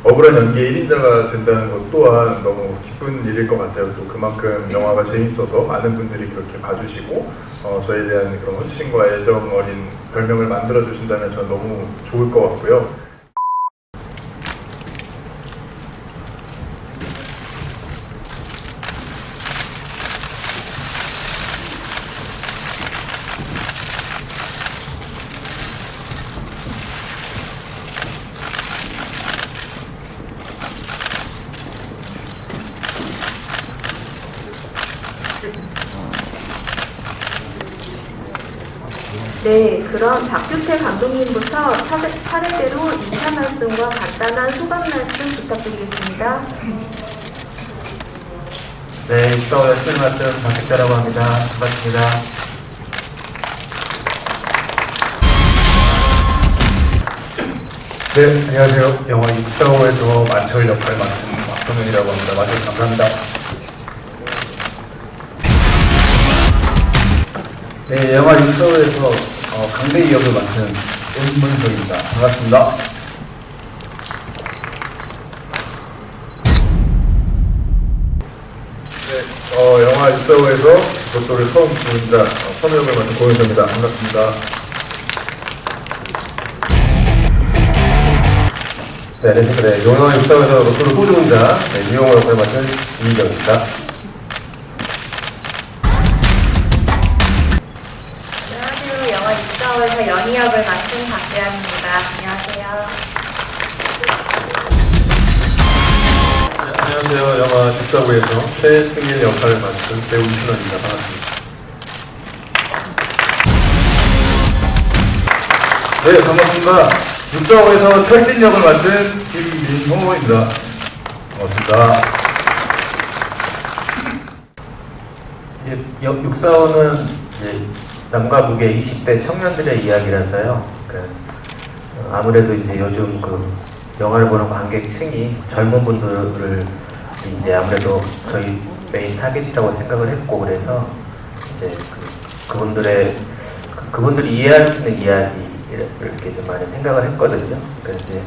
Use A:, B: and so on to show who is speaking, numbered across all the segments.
A: 억울한 연기의 1인자가 된다는 것 또한 너무 기쁜 일일 것 같아요. 또 그만큼 영화가 재밌어서 많은 분들이 그렇게 봐주시고 저에 대한 그런 헌신과 애정 어린 별명을 만들어 주신다면 전 너무 좋을 것 같고요.
B: 네, 그럼 박규태 감독님부터 차례대로 인사 말씀과 간단한 소감 말씀 부탁드리겠습니다.
C: 네, 육사오의 수행 맡은 박규태라고 합니다. 반갑습니다.
D: 네, 안녕하세요. 영화 645에서 만철 역할 맡은 박동현이라고 합니다. 만철 감사합니다. 네, 영화 645에서 강대희 역을 맡은 임문석입니다. 반갑습니다.
A: 네, 영화 645에서 로또를 처음 부른 자 천우역을 맡은 고은서입니다. 반갑습니다.
D: 네, 안녕하십니까. 네, 영화 645에서 로또를 또 주는 자 유영호 역을 맡은 이희경입니다.
B: 안녕하세요. 영화 645에서 연희 역을 맡은 박재현입니다. 안녕하세요.
D: 안녕하세요. 영화 645에서 최승일 역할을 맡은 배우 이순원입니다. 반갑습니다. 네, 반갑습니다. 645에서 철진 역을 맡은 김민호입니다. 반갑습니다.
C: 645는 남과 북의 20대 청년들의 이야기라서요. 아무래도 이제 요즘 그 영화를 보는 관객층이 젊은 분들을 이제 아무래도 저희 메인 타겟이라고 생각을 했고, 그래서 이제 그분들이 이해할 수 있는 이야기를 이렇게 좀 많이 생각을 했거든요. 그래서 이제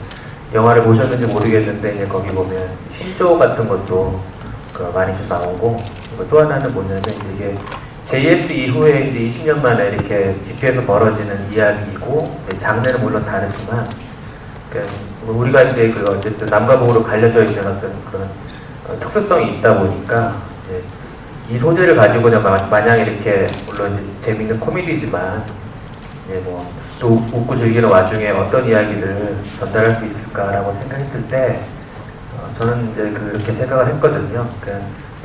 C: 영화를 보셨는지 모르겠는데 이제 거기 보면 신조 같은 것도 많이 좀 나오고, 또 하나는 뭐냐면 이게 JS 이후에 이제 20년 만에 이렇게 집회에서 벌어지는 이야기이고, 장르는 물론 다르지만, 우리가 이제 어쨌든 남과 북으로 갈려져 있는 어떤 그런 특수성이 있다 보니까, 이 소재를 가지고 그냥 마냥 이렇게, 물론 이제 재밌는 코미디지만, 또 웃고 즐기는 와중에 어떤 이야기를 전달할 수 있을까라고 생각했을 때, 저는 이제 그렇게 생각을 했거든요.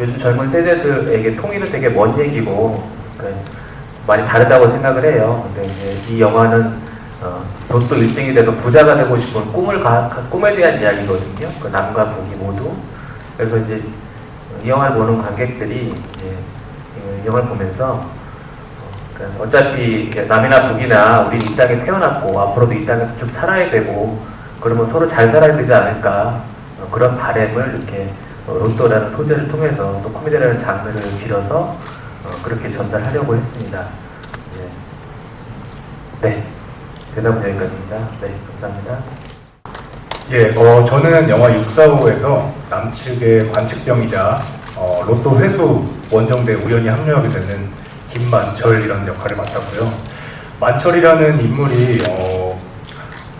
C: 요즘 젊은 세대들에게 통일은 되게 먼 얘기고, 많이 다르다고 생각을 해요. 근데 이제 이 영화는 로또 1등이 돼서 부자가 되고 싶은 꿈에 대한 이야기거든요. 남과 북이 모두. 그래서 이제 이 영화를 보는 관객들이 이제 이 영화를 보면서 어차피 남이나 북이나 우리 이 땅에 태어났고 앞으로도 이 땅에서 쭉 살아야 되고, 그러면 서로 잘 살아야 되지 않을까, 그런 바람을 이렇게 로또라는 소재를 통해서 또 코미디라는 장르를 빌어서 그렇게 전달하려고 했습니다. 네, 대답은 여기까지입니다. 네, 감사합니다.
D: 예, 저는 영화 645에서 남측의 관측병이자 로또 회수 원정대에 우연히 합류하게 되는 김만철이라는 역할을 맡았고요. 만철이라는 인물이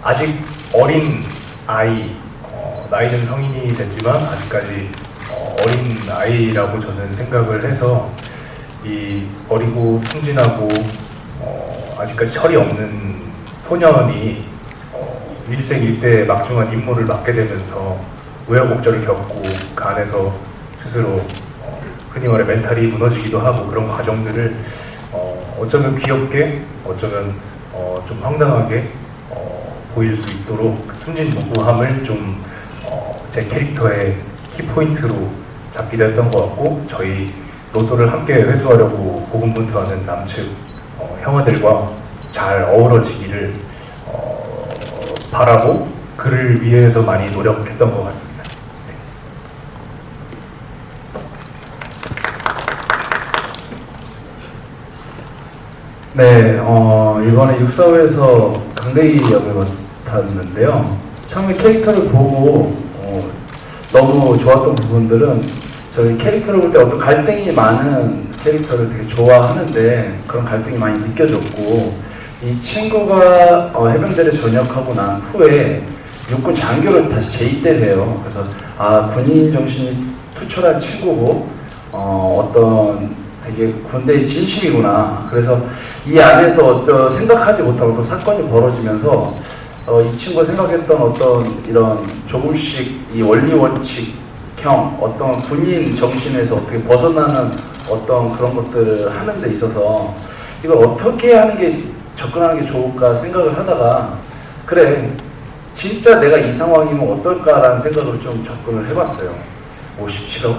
D: 아직 어린 아이, 나이는 성인이 됐지만 아직까지 어린 아이라고 저는 생각을 해서, 이 어리고 순진하고 아직까지 철이 없는 소년이 일생일대 막중한 임무를 맡게 되면서 우여곡절을 겪고 그 안에서 스스로 흔히 말해 멘탈이 무너지기도 하고, 그런 과정들을 어쩌면 귀엽게, 어쩌면 좀 황당하게 보일 수 있도록 그 순진무구함을 좀 제 캐릭터의 키포인트로 잡기도 했던 것 같고, 저희 로또를 함께 회수하려고 고군분투하는 남측 형아들과 잘 어우러지기를 바라고 그를 위해서 많이 노력했던 것 같습니다.
E: 네, 이번에 645에서 강대희 역을 맡았는데요. 처음에 캐릭터를 보고 너무 좋았던 부분들은 저희 캐릭터를 볼 때 어떤 갈등이 많은 캐릭터를 되게 좋아하는데 그런 갈등이 많이 느껴졌고, 이 친구가 해병대를 전역하고 난 후에 육군 장교로 다시 재입대를 해요. 그래서 군인 정신이 투철한 친구고 어떤 되게 군대의 진심이구나. 그래서 이 안에서 어떤 생각하지 못한 어떤 사건이 벌어지면서 이 친구가 생각했던 어떤 이런 조금씩 이 원리 원칙형 어떤 군인 정신에서 어떻게 벗어나는 어떤 그런 것들을 하는 데 있어서 이걸 어떻게 하는 게 접근하는 게 좋을까 생각을 하다가, 그래 진짜 내가 이 상황이면 어떨까라는 생각으로 좀 접근을 해봤어요. 57억?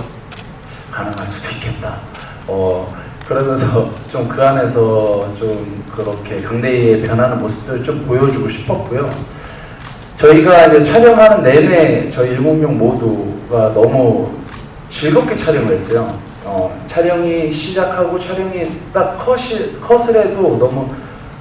E: 가능할 수도 있겠다. 그러면서 좀 그 안에서 좀 그렇게 강대의 변하는 모습들을 좀 보여주고 싶었고요. 저희가 이제 촬영하는 내내 저희 7명 모두가 너무 즐겁게 촬영을 했어요. 촬영이 시작하고 촬영이 딱 컷을 해도 너무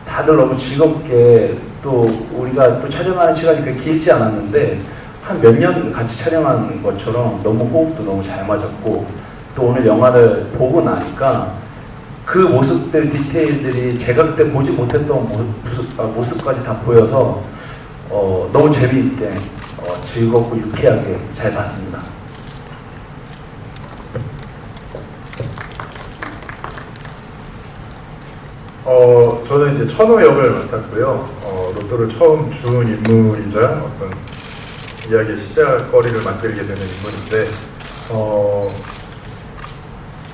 E: 다들 너무 즐겁게, 또 우리가 또 촬영하는 시간이 그렇게 길지 않았는데 한 몇 년 같이 촬영한 것처럼 너무 호흡도 너무 잘 맞았고, 또 오늘 영화를 보고 나니까 그 모습들, 디테일들이 제가 그때 보지 못했던 모습까지 다 보여서 너무 재미있게 즐겁고 유쾌하게 잘 봤습니다.
A: 저는 이제 천호 역을 맡았고요. 로또를 처음 준 인물이자 어떤 이야기의 시작거리를 만들게 되는 인물인데,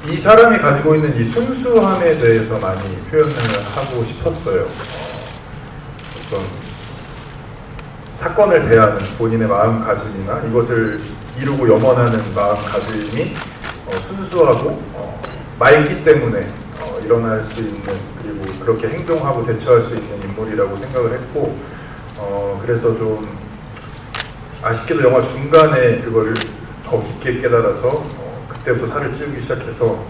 A: 이 사람이 가지고 있는 이 순수함에 대해서 많이 표현을 하고 싶었어요. 어떤 사건을 대하는 본인의 마음가짐이나 이것을 이루고 염원하는 마음가짐이 순수하고 맑기 때문에 일어날 수 있는, 그리고 그렇게 행동하고 대처할 수 있는 인물이라고 생각을 했고, 그래서 좀 아쉽게도 영화 중간에 그거를 더 깊게 깨달아서 그때부터 살을 찌우기 시작해서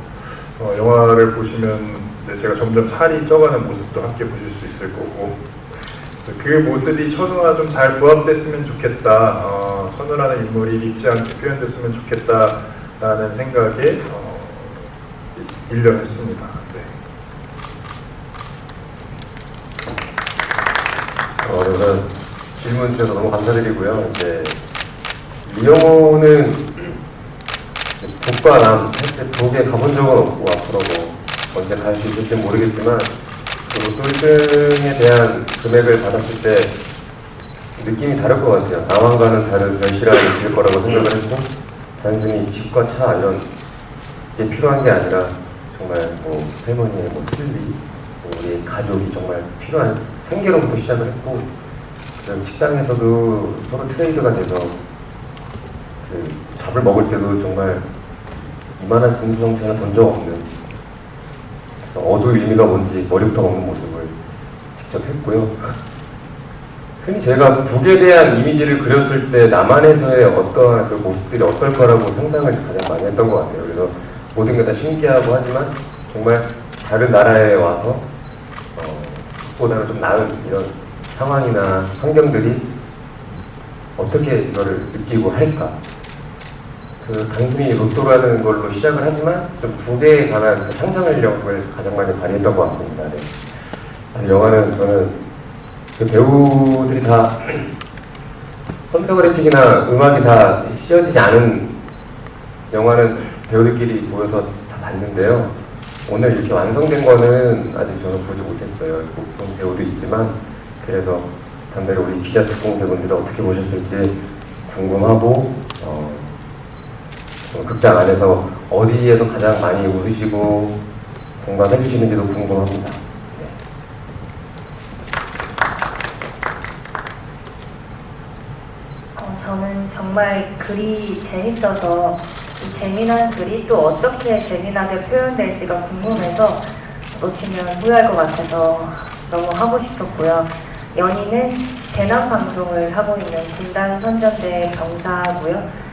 A: 영화를 보시면 이제 제가 점점 살이 쪄가는 모습도 함께 보실 수 있을 거고, 그 모습이 천우와 좀 잘 부합됐으면 좋겠다, 천우라는 인물이 밉지 않게 표현됐으면 좋겠다라는 생각에 일련했습니다. 네.
D: 그래서 질문 주셔서 너무 감사드리고요. 이제 리영호는 북과 남 사실 북에 가본 적은 없고 앞으로 뭐 언제 갈 수 있을지 모르겠지만, 로또 1등에 대한 금액을 받았을 때 느낌이 다를 것 같아요. 남한과는 다른 절실함이 있을 거라고 생각을 했고, 단순히 집과 차 이런 게 필요한 게 아니라 정말 뭐 할머니의 뭐 틀리, 우리 가족이 정말 필요한 생계로부터 시작을 했고, 그래서 식당에서도 서로 트레이드가 돼서 그 밥을 먹을 때도 정말 이만한 진수성찬을 본 적 없는, 어두 의미가 뭔지 머리부터 먹는 모습을 직접 했고요. 흔히 제가 북에 대한 이미지를 그렸을 때 남한에서의 어떠한 그 모습들이 어떨 거라고 상상을 가장 많이 했던 것 같아요. 그래서 모든 게 다 신기하고 하지만 정말 다른 나라에 와서 북보다는 좀 나은 이런 상황이나 환경들이 어떻게 이거를 느끼고 할까, 그 단순히 로또라는 걸로 시작을 하지만 좀 북에 관한 그 상상력을 가장 많이 발휘했던 것 같습니다. 네. 그래서 영화는 저는 그 배우들이 다 폰토그래픽이나 음악이 다 씌워지지 않은 영화는 배우들끼리 모여서 다 봤는데요. 오늘 이렇게 완성된 거는 아직 저는 보지 못했어요. 본 배우도 있지만, 그래서 반대로 우리 기자 특공 배우들이 어떻게 보셨을지 궁금하고, 극장 안에서 어디에서 가장 많이 웃으시고 공감해 주시는지도 궁금합니다. 네.
F: 저는 정말 글이 재밌어서 이 재미난 글이 또 어떻게 재미나게 표현될지가 궁금해서 놓치면 후회할 것 같아서 너무 하고 싶었고요. 연희는 대남방송을 하고 있는 군단 선전대 병사고요.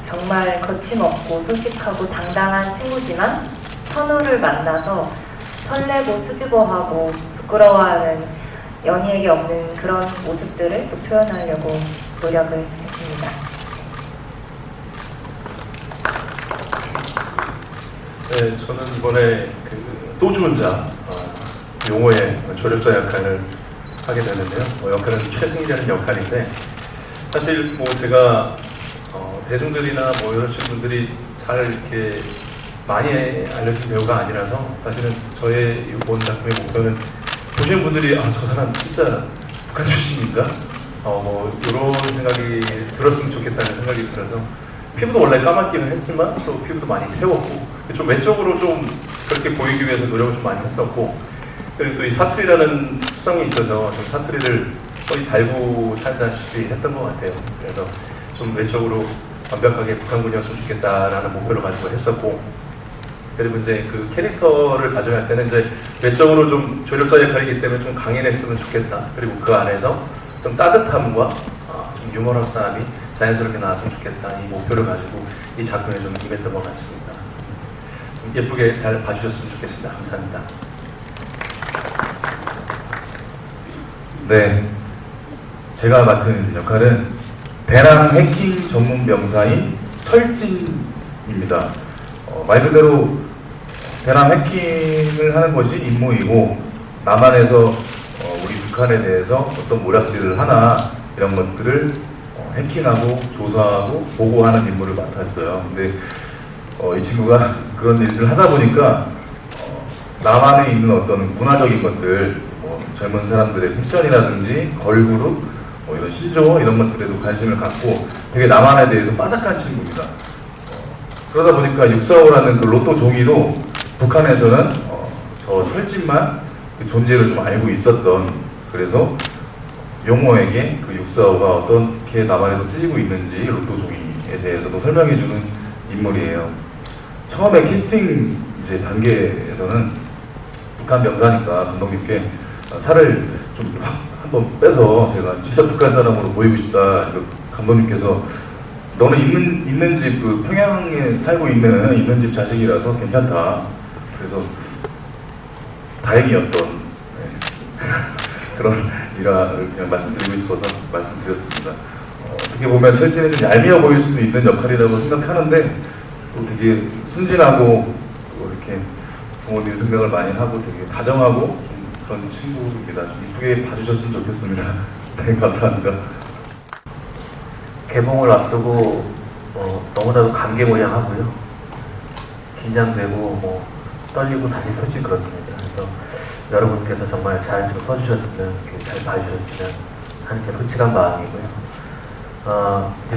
F: 정말 거침없고 솔직하고 당당한 친구지만 천우를 만나서 설레고 수줍어하고 부끄러워하는 연희에게 없는 그런 모습들을 또 표현하려고 노력을 했습니다.
G: 네, 저는 이번에 또 좋은 자 용호의 조력자 역할을 하게 되는데요. 역할은 최승이라는 역할인데 사실 뭐 제가 대중들이나 뭐 여러신 분들이 잘 이렇게 많이 알려진 배우가 아니라서 사실은 저의 이번 작품의 목표는 보시는 분들이 저 사람 진짜 북한 출신인가? 뭐 이런 생각이 들었으면 좋겠다는 생각이 들어서 피부도 원래 까맣기는 했지만 또 피부도 많이 태웠고 좀 외적으로 좀 그렇게 보이기 위해서 노력을 좀 많이 했었고 그리고 또 이 사투리라는 특성이 있어서 좀 사투리를 거의 달고 살다시피 했던 것 같아요. 그래서 좀 외적으로 완벽하게 북한군이었으면 좋겠다라는 목표를 가지고 했었고 그리고 이제 그 캐릭터를 가져갈 때는 이제 외적으로 좀 조력자 역할이기 때문에 좀 강인했으면 좋겠다. 그리고 그 안에서 좀 따뜻함과 좀 유머러스함이 자연스럽게 나왔으면 좋겠다. 이 목표를 가지고 이 작품에 좀 임했던 것 같습니다. 좀 예쁘게 잘 봐주셨으면 좋겠습니다. 감사합니다.
H: 네, 제가 맡은 역할은 대남 해킹 전문 병사인 철진입니다. 말 그대로 대남 해킹을 하는 것이 임무이고 남한에서 우리 북한에 대해서 어떤 모략질을 하나 이런 것들을 해킹하고 조사하고 보고하는 임무를 맡았어요. 근데 이 친구가 그런 일들을 하다 보니까 남한에 있는 어떤 문화적인 것들, 젊은 사람들의 패션이라든지 걸그룹, 이런 신조어 이런 것들에도 관심을 갖고 되게 남한에 대해서 빠삭한 친구입니다. 그러다 보니까 645라는 그 로또 종이도 북한에서는 저 철진만 그 존재를 좀 알고 있었던, 그래서 용호에게 그 645가 어떻게 남한에서 쓰이고 있는지 로또 종이에 대해서도 설명해주는 인물이에요. 처음에 캐스팅 이제 단계에서는 북한 병사니까 감독님께 살을 좀 확 한번 빼서 제가 진짜 북한 사람으로 보이고 싶다. 감독님께서 너는 있는 집, 그 평양에 살고 있는 집 자식이라서 괜찮다. 그래서 다행이었던 그런 일화를 그냥 말씀드리고 싶어서 말씀드렸습니다. 어떻게 보면 철진이 좀 얄미워 보일 수도 있는 역할이라고 생각하는데 또 되게 순진하고 또 이렇게 부모님 생각을 많이 하고 되게 다정하고 그런 친구입니다. 좀 이쁘게 봐주셨으면 좋겠습니다. 네, 감사합니다.
C: 개봉을 앞두고 너무나도 감개무량하고요. 긴장되고 떨리고 사실 솔직히 그렇습니다. 그래서 여러분께서 정말 잘 좀 써주셨으면, 잘 봐주셨으면 하는 게 솔직한 마음이고요.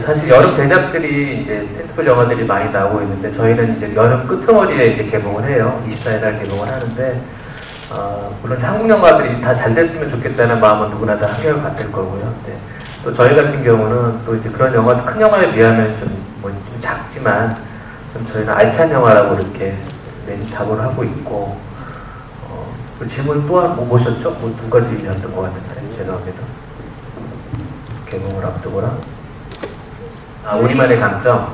C: 사실 여름 대작들이 이제 텐트풀 영화들이 많이 나오고 있는데 저희는 이제 여름 끄트머리에 이제 개봉을 해요. 24일 날 개봉을 하는데 물론 한국 영화들이 다 잘 됐으면 좋겠다는 마음은 누구나 다 한결 같을 거고요. 또 저희 같은 경우는 또 이제 그런 영화, 큰 영화에 비하면 좀 작지만 좀 저희는 알찬 영화라고 이렇게 매주 작업을 하고 있고 그 질문 또한 뭐셨죠? 두 가지였던 것 같은데 죄송합니다. 개봉을 앞두고라. 우리만의 강점.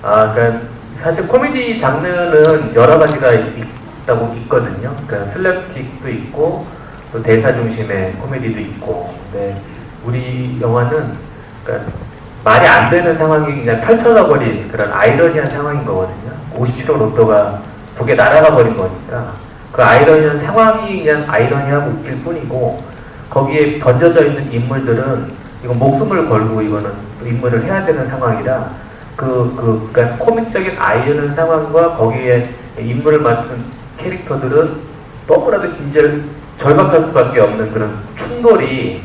C: 그러니까 사실 코미디 장르는 여러 가지가 있거든요. 그러니까 슬랩스틱도 있고 또 대사 중심의 코미디도 있고. 근데 우리 영화는 그러니까 말이 안 되는 상황이 그냥 펼쳐져 버린 그런 아이러니한 상황인 거거든요. 57호 로또가 북에 날아가 버린 거니까 그 아이러니한 상황이 그냥 아이러니하고 웃길 뿐이고 거기에 던져져 있는 인물들은 이건 목숨을 걸고 이거는 인물을 해야 되는 상황이라 그러니까 코믹적인 아이러니한 상황과 거기에 인물을 맡은 캐릭터들은 너무나도 진짜를 절박할 수밖에 없는 그런 충돌이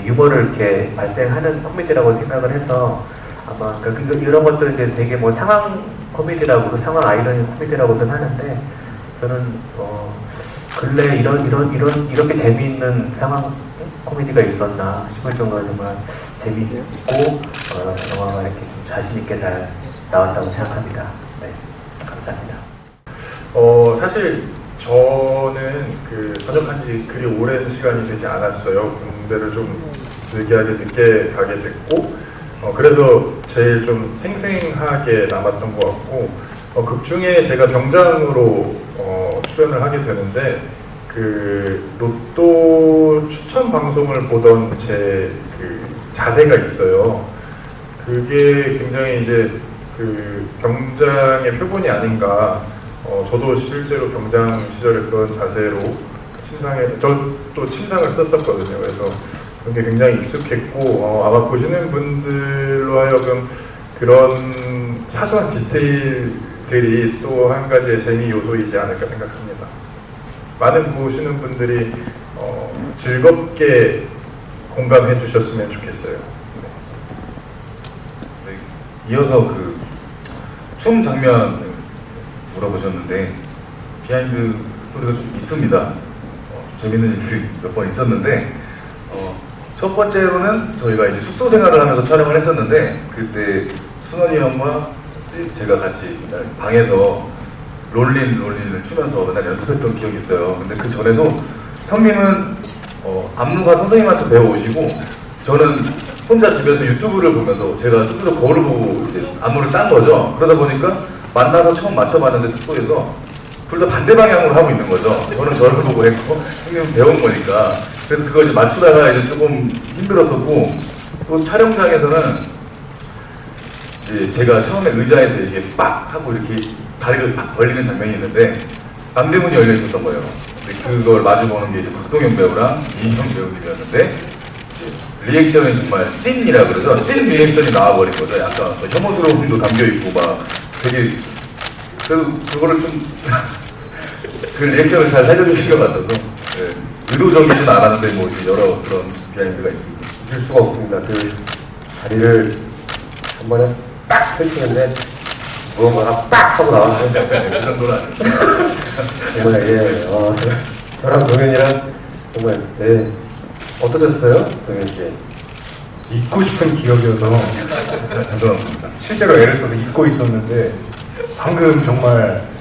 C: 유머를 이렇게 발생하는 코미디라고 생각을 해서 아마 그러니까 이런 것들 이제 되게 상황 코미디라고도 상황 아이러니 코미디라고도 하는데 저는 근래 이렇게 재미있는 상황 코미디가 있었나 싶을 정도로 정말 재미있고 영화가 이렇게 좀 자신 있게 잘 나왔다고 생각합니다. 네, 감사합니다.
A: 사실 저는 전역한 지 그리 오랜 시간이 되지 않았어요. 군대를 좀 느끼하게 늦게 가게 됐고, 그래서 제일 좀 생생하게 남았던 것 같고, 극 중에 제가 병장으로 출연을 하게 되는데, 로또 추천 방송을 보던 제 자세가 있어요. 그게 굉장히 이제 병장의 표본이 아닌가. 저도 실제로 병장 시절에 그런 자세로 저도 침상을 썼었거든요. 그래서 그런 게 굉장히 익숙했고 아마 보시는 분들로 하여금 그런 사소한 디테일들이 또 한 가지의 재미 요소이지 않을까 생각합니다. 많은 보시는 분들이 즐겁게 공감해 주셨으면 좋겠어요.
H: 네, 이어서 그 춤 장면 물어보셨는데 비하인드 스토리가 좀 있습니다. 재밌는 일들이 몇 번 있었는데 첫 번째로는 저희가 이제 숙소 생활을 하면서 촬영을 했었는데 그때 순원이 형과 제가 같이 방에서 롤린을 추면서 맨날 연습했던 기억이 있어요. 근데 그 전에도 형님은 안무가 선생님한테 배워오시고 저는 혼자 집에서 유튜브를 보면서 제가 스스로 거울을 보고 이제 안무를 딴 거죠. 그러다 보니까 만나서 처음 맞춰봤는데 숙소에서 둘 다 반대 방향으로 하고 있는 거죠. 저는 저를 보고 했고 형님은 배운 거니까. 그래서 그걸 이제 맞추다가 이제 조금 힘들었었고 또 촬영장에서는 이제 제가 처음에 의자에서 이렇게 빡 하고 이렇게 다리를 막 벌리는 장면이 있는데 남대문이 열려 있었던 거예요. 근데 그걸 마주 보는 게 이제 박동현 배우랑 이인형 배우님이었는데 리액션이 정말 찐이라 그러죠. 찐 리액션이 나와버린 거죠. 약간 혐오스러움도 담겨있고 막 되게 그래서 그거를 좀 그 리액션을 잘 살려주신 것 같아서 의도적이진 않았는데 뭐 여러 그런 비하인드가 있습니다.
D: 잊을 수가 없습니다. 그 다리를 한 번에 딱 펼치는데 무언가가 빡 하고 나왔어요.
H: 그 정도는 아니에요.
D: 정말 저랑 동현이랑 정말 어떠셨어요, 동현 씨?
E: 잊고 싶은 기억이어서
H: 죄송합니다.
E: 실제로 애를 써서 잊고 있었는데 방금 정말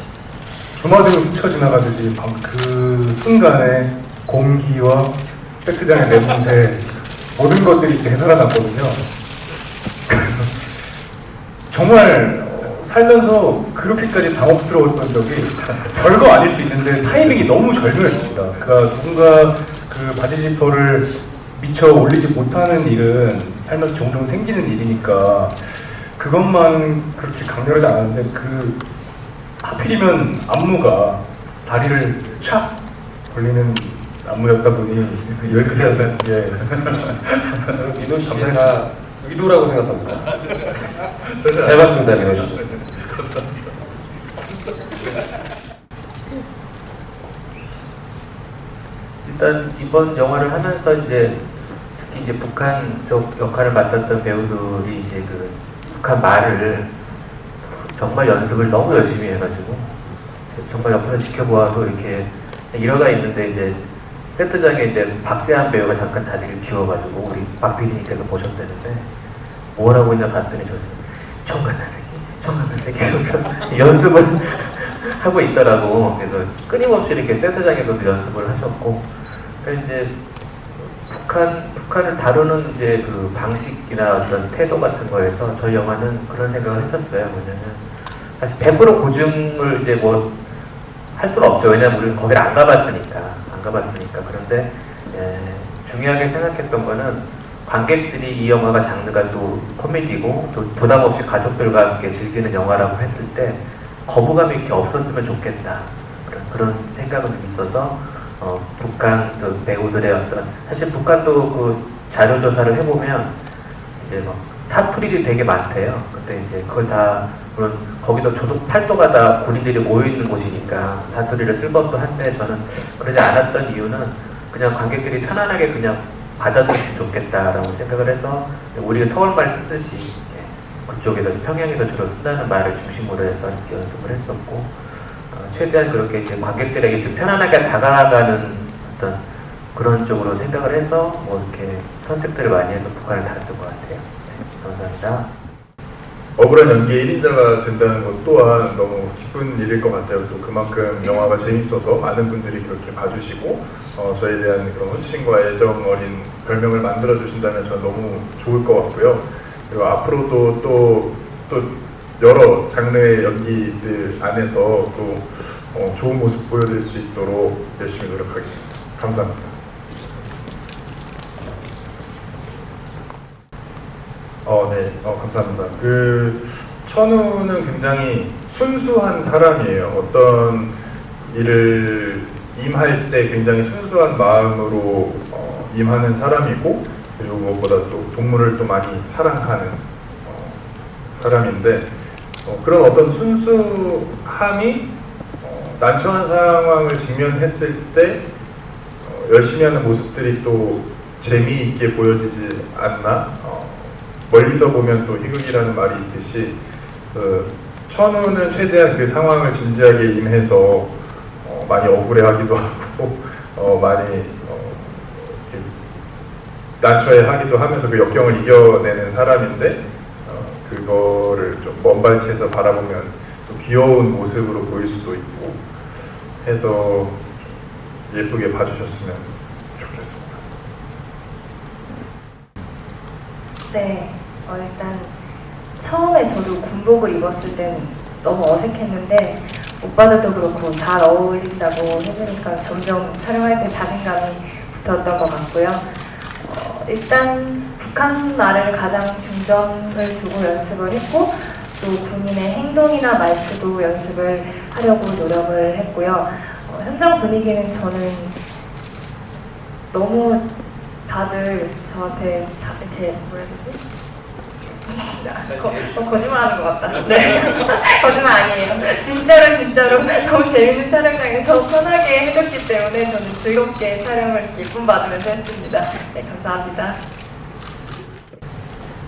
E: 주마등을 스쳐 지나가듯이 방금 그 순간에 공기와 세트장의 내분새 모든 것들이 되게 살아났거든요. 그래서 정말 살면서 그렇게까지 당혹스러웠던 적이 별거 아닐 수 있는데 타이밍이 너무 절묘했습니다. 그러니까 누군가 그 바지 지퍼를 미처 올리지 못하는 일은 살면서 종종 생기는 일이니까 그것만 그렇게 강렬하지 않았는데 그 하필이면 안무가 다리를 촥 벌리는 안무였다 보니 여기까지 예.
D: 민호 씨가 의도라고 생각합니다. 잘 봤습니다, 민호 씨.
C: 일단 이번 영화를 하면서 이제 특히 이제 북한 쪽 역할을 맡았던 배우들이 이제 그 북한 말을 정말 연습을 너무 열심히 해가지고 정말 옆에서 지켜보아도 이렇게 일어나 있는데 이제 세트장에 이제 박세한 배우가 잠깐 자리를 비워가지고 우리 박 PD님께서 보셨다는데 뭐라고 했냐 봤더니 청간난새끼 이러면서 연습을 하고 있더라고. 그래서 끊임없이 이렇게 세트장에서도 연습을 하셨고 그러니까 이제 북한을 다루는 이제 그 방식이나 어떤 태도 같은 거에서 저희 영화는 그런 생각을 했었어요. 뭐냐면 사실 100% 고증을 이제 뭐 할 수는 없죠. 왜냐면 우리는 거기를 안 가봤으니까. 그런데 중요하게 생각했던 거는 관객들이 이 영화가 장르가 또 코미디고 또 부담 없이 가족들과 함께 즐기는 영화라고 했을 때 거부감이 이렇게 없었으면 좋겠다. 그런 생각은 있어서 북한 그 배우들의 어떤 사실 북한도 그 자료 조사를 해보면 이제 막 사투리들이 되게 많대요. 근데 이제 그걸 다 물론 거기도 조속 팔도가 다 군인들이 모여 있는 곳이니까 사투리를 쓸 법도 한데 저는 그러지 않았던 이유는 그냥 관객들이 편안하게 그냥 받아들였으면 좋겠다라고 생각을 해서 우리가 서울말 쓰듯이 그쪽에서 평양에서 주로 쓴다는 말을 중심으로 해서 이렇게 연습을 했었고 최대한 그렇게 이제 관객들에게 좀 편안하게 다가가는 어떤 그런 쪽으로 생각을 해서 뭐 이렇게 선택들을 많이 해서 북한을 다뤘던 것 같아요. 네, 감사합니다.
A: 억울한 연기의 1인자가 된다는 것 또한 너무 기쁜 일일 것 같아요. 또 그만큼 영화가 재밌어서 많은 분들이 그렇게 봐주시고 저에 대한 그런 호칭과 애정 어린 별명을 만들어 주신다면 전 너무 좋을 것 같고요. 그리고 앞으로도 또 여러 장르의 연기들 안에서 또 좋은 모습 보여드릴 수 있도록 열심히 노력하겠습니다. 감사합니다. 감사합니다. 천우는 굉장히 순수한 사람이에요. 어떤 일을 임할 때 굉장히 순수한 마음으로 임하는 사람이고, 그리고 무엇보다 또 동물을 또 많이 사랑하는 사람인데, 그런 어떤 순수함이 난처한 상황을 직면했을 때 열심히 하는 모습들이 또 재미있게 보여지지 않나? 멀리서 보면 또 희극이라는 말이 있듯이 천우는 최대한 그 상황을 진지하게 임해서 많이 억울해하기도 하고 많이 이렇게 난처해하기도 하면서 그 역경을 이겨내는 사람인데, 그거를 좀 먼 발치에서 바라보면 또 귀여운 모습으로 보일 수도 있고 해서 좀 예쁘게 봐주셨으면 좋겠습니다.
F: 네, 일단 처음에 저도 군복을 입었을 땐 너무 어색했는데 오빠들도 그렇고 잘 어울린다고 해주니까 점점 촬영할 때 자신감이 붙었던 것 같고요. 일단 북한 말을 가장 중점을 두고 연습을 했고, 또 군인의 행동이나 말투도 연습을 하려고 노력을 했고요. 현장 분위기는 저는 너무 다들 저한테 이렇게 뭐라 해야 되지? 거짓말하는 것 같다. 네, 거짓말 아니에요. 진짜로 너무 재밌는 촬영장에서 편하게 해줬기 때문에 저는 즐겁게 촬영을 기쁨 받으면서 했습니다. 네, 감사합니다.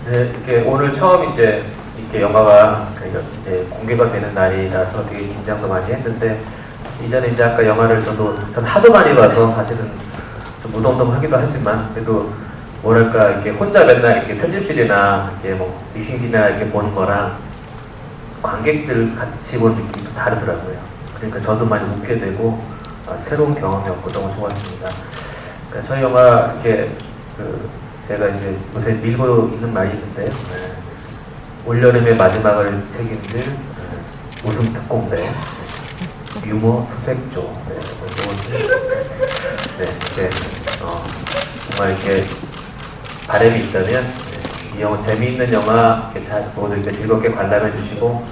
C: 네, 이렇게 오늘 처음 이제 이렇게 영화가 이제 공개가 되는 날이라서 되게 긴장도 많이 했는데, 이전에 이제 아까 영화를 저는 하도 많이 봐서 사실은 좀 무덤덤하기도 하지만, 그래도 뭐랄까 이렇게 혼자 맨날 이렇게 편집실이나 이렇게 뭐 미팅실이나 이렇게 보는 거랑 관객들 같이 보는 느낌이 좀 다르더라고요. 그러니까 저도 많이 웃게 되고 새로운 경험이었고 너무 좋았습니다. 그러니까 저희 영화 이렇게 제가 이제 요새 밀고 있는 말이 있는데요. 네. 올여름의 마지막을 책임질 웃음 특공대 유머 수색조. 네, 정말 이렇게 바람이 있다면 이 영화 재미있는 영화 모두 이렇게 즐겁게 관람해 주시고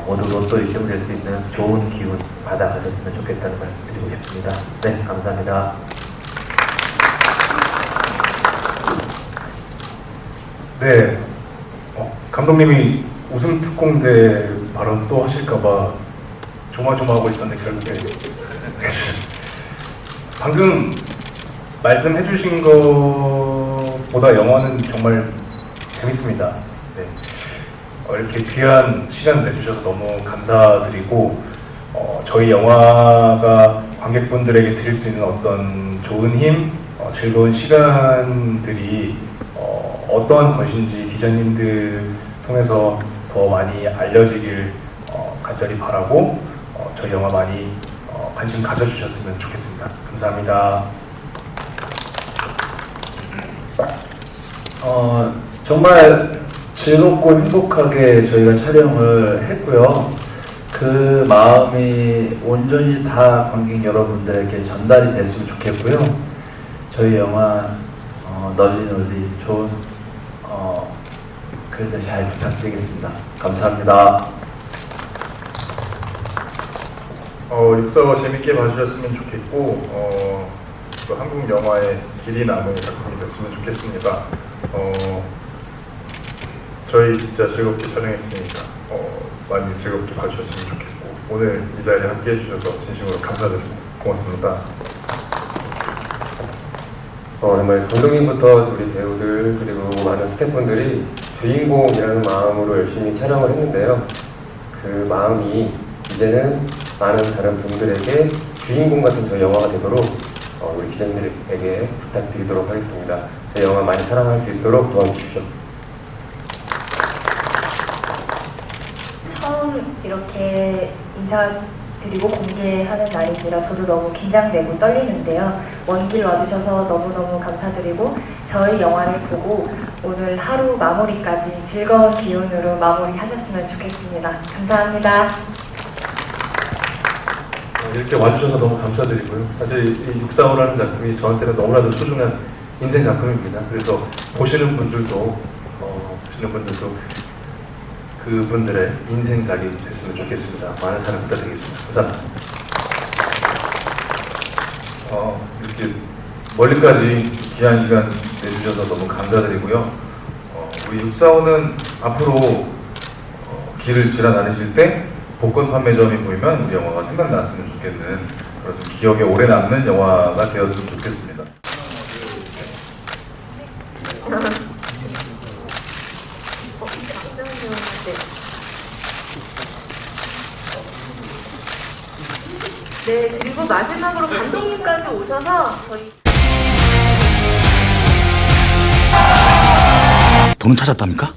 C: 모두 로또 1등 될 수 있는 좋은 기운 받아가셨으면 좋겠다는 말씀 드리고 싶습니다. 네, 감사합니다.
I: 네, 감독님이 웃음 특공대 발언 또 하실까봐 조마조마하고 있었는데 결국에 방금 말씀해주신 것보다 영화는 정말 재밌습니다. 네. 이렇게 귀한 시간 내주셔서 너무 감사드리고, 저희 영화가 관객분들에게 드릴 수 있는 어떤 좋은 힘, 즐거운 시간들이 어떠한 것인지 기자님들 통해서 더 많이 알려지길 간절히 바라고, 저희 영화 많이 관심 가져주셨으면 좋겠습니다. 감사합니다.
E: 정말 즐겁고 행복하게 저희가 촬영을 했고요. 그 마음이 온전히 다 관객 여러분들에게 전달이 됐으면 좋겠고요. 저희 영화 널리 좋은 글들 잘 부탁드리겠습니다. 감사합니다.
A: 육사와 재밌게 봐주셨으면 좋겠고, 또 한국 영화의 길이 남은 작품이 됐으면 좋겠습니다. 저희 진짜 즐겁게 촬영했으니까 많이 즐겁게 봐주셨으면 좋겠고, 오늘 이 자리에 함께 해주셔서 진심으로 감사드립니다. 고맙습니다.
D: 정말 감독님부터 우리 배우들 그리고 많은 스태프분들이 주인공이라는 마음으로 열심히 촬영을 했는데요. 그 마음이 이제는 많은 다른 분들에게 주인공 같은 저희 영화가 되도록 우리 기자님들에게 부탁드리도록 하겠습니다. 저희 영화 많이 사랑할 수 있도록 도와주십시오.
F: 처음 이렇게 인사드리고 공개하는 날이라 저도 너무 긴장되고 떨리는데요. 먼 길 와주셔서 너무너무 감사드리고, 저희 영화를 보고 오늘 하루 마무리까지 즐거운 기운으로 마무리하셨으면 좋겠습니다. 감사합니다.
G: 이렇게 와주셔서 너무 감사드리고요. 사실 이 645라는 작품이 저한테는 너무나도 소중한 인생 작품입니다. 그래서 보시는 분들도 그분들의 인생작이 됐으면 좋겠습니다. 많은 사랑 부탁드리겠습니다. 감사합니다.
H: 이렇게 멀리까지 귀한 시간 내주셔서 너무 감사드리고요. 우리 645는 앞으로 길을 지나다니실 때 복권 판매점이 보이면 우리 영화가 생각났으면 좋겠는 그런 좀 기억에 오래 남는 영화가 되었으면 좋겠습니다.
B: 네, 그리고 마지막으로 감독님까지 오셔서 저희
J: 돈은 찾았답니까?